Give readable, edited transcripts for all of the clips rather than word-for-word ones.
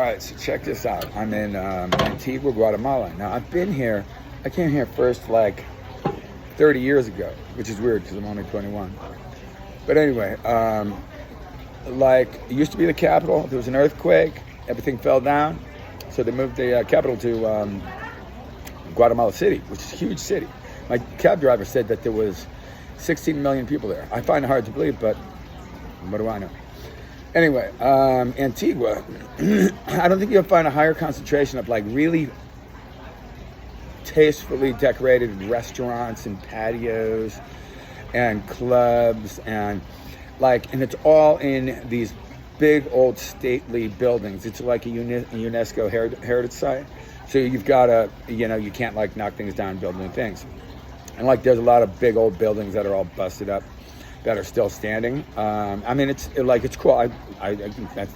All right, so check this out. I'm in Antigua, Guatemala. Now, I've been here. I came here first like 30 years ago, which is weird because I'm only 21. But anyway, like it used to be the capital. There was an earthquake. Everything fell down. So they moved the capital to Guatemala City, which is a huge city. My cab driver said that there was 16 million people there. I find it hard to believe, but what do I know? Anyway, Antigua, I don't think you'll find a higher concentration of like really tastefully decorated restaurants and patios and clubs and it's all in these big old stately buildings. It's like a UNESCO heritage site. So you've got to, you can't like knock things down and build new things. And like there's a lot of big old buildings that are all busted up that are still standing. I mean, it's cool. I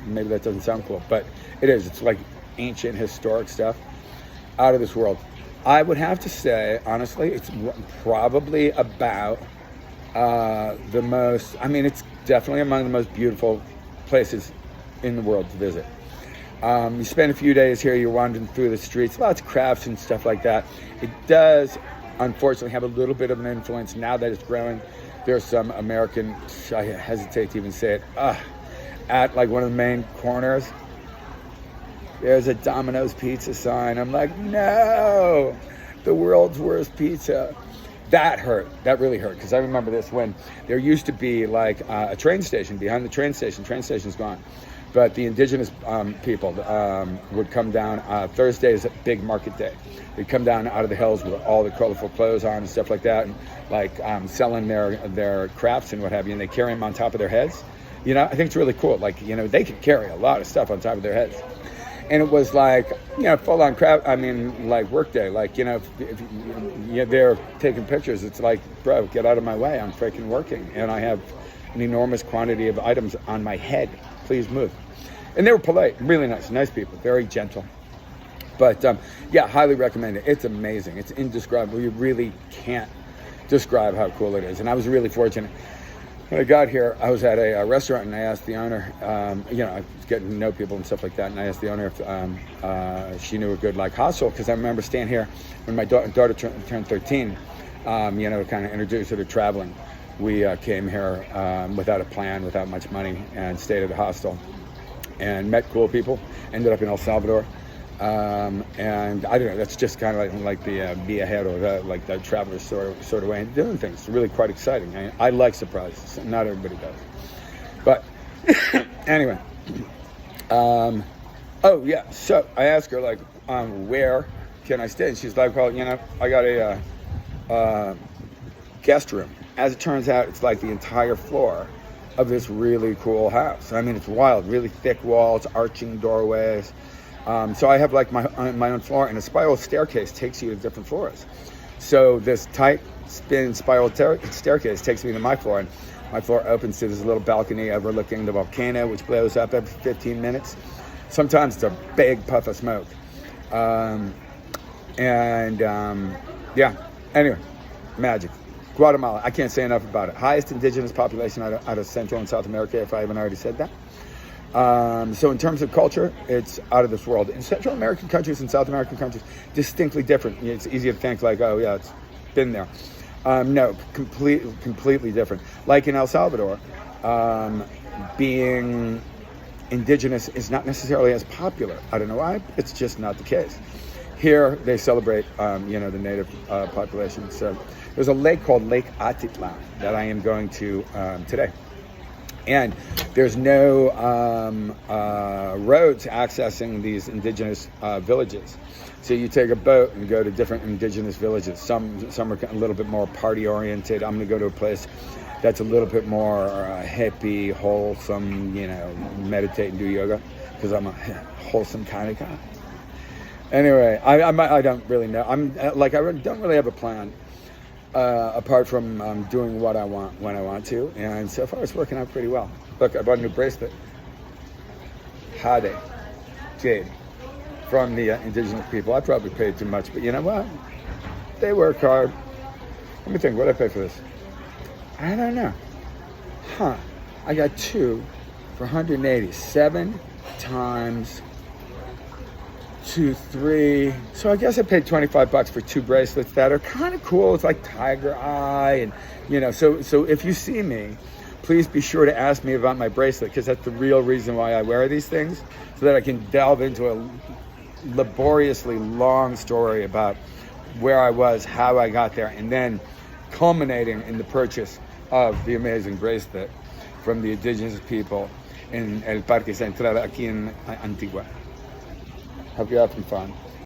maybe that doesn't sound cool, but it is. It's like ancient historic stuff, out of this world. I would have to say, honestly, it's probably about the most. I mean, it's definitely among the most beautiful places in the world to visit. You spend a few days here. You're wandering through the streets, lots of crafts and stuff like that. It does, unfortunately, have a little bit of an influence now that it's growing. There's some American, I hesitate to even say it, at like one of the main corners, there's a Domino's pizza sign. I'm like, no, the world's worst pizza. That hurt. That really hurt. Because I remember this when there used to be like a train station behind the train station. Train station's gone. But the indigenous people would come down. Thursday is a big market day. They'd come down out of the hills with all the colorful clothes on and stuff like that, and like selling their crafts and what have you, and they carry them on top of their heads. I think it's really cool. Like, they could carry a lot of stuff on top of their heads. And it was like, full on craft. I mean, like work day. Like, if they're taking pictures, it's like, bro, get out of my way. I'm freaking working. And I have an enormous quantity of items on my head. Please move. And they were polite, really nice people, very gentle. But yeah, highly recommend it. It's amazing. It's indescribable. You really can't describe how cool it is. And I was really fortunate. When I got here, I was at a restaurant and I asked the owner, I was getting to know people and stuff like that. And I asked the owner if she knew a good like hostel, because I remember staying here when my daughter turned 13, kind of introduced her to traveling. We came here without a plan, without much money, and stayed at a hostel and met cool people. Ended up in El Salvador. And I don't know, that's just kind of like the viajero, like the traveler sort of way of doing things. It's really quite exciting. I like surprises. Not everybody does. But anyway, oh yeah, so I asked her like, where can I stay? And she's like, well, I got a guest room. As it turns out, it's like the entire floor of this really cool house. I mean, it's wild, really thick walls, arching doorways. So I have like my own floor, and a spiral staircase takes you to different floors. So this tight spin spiral staircase takes me to my floor, and my floor opens to this little balcony overlooking the volcano, which blows up every 15 minutes. Sometimes it's a big puff of smoke. Yeah, anyway, magic. Guatemala, I can't say enough about it. Highest indigenous population out of Central and South America, if I haven't already said that. So in terms of culture, it's out of this world. In Central American countries and South American countries, distinctly different. It's easy to think like, oh yeah, it's been there. No, completely different. Like in El Salvador, being indigenous is not necessarily as popular. I don't know why. It's just not the case. Here, they celebrate, the native population. So there's a lake called Lake Atitlan that I am going to today. And there's no roads accessing these indigenous villages. So you take a boat and go to different indigenous villages. Some are a little bit more party oriented. I'm going to go to a place that's a little bit more hippie, wholesome, meditate and do yoga, because I'm a wholesome kind of guy. Anyway, I don't really know. I don't really have a plan. Apart from doing what I want when I want to, and so far it's working out pretty well. Look, I bought a new bracelet, Jade, jade, from the indigenous people. I probably paid too much, but you know what? They work hard. Let me think, what did I pay for this? I don't know. I got two for 180. 7 times 2, 3. So I guess I paid $25 for 2 bracelets that are kind of cool. It's like tiger eye, and So if you see me, please be sure to ask me about my bracelet, because that's the real reason why I wear these things, so that I can delve into a laboriously long story about where I was, how I got there, and then culminating in the purchase of the amazing bracelet from the indigenous people in El Parque Central aquí in Antigua. Hope you're having fun.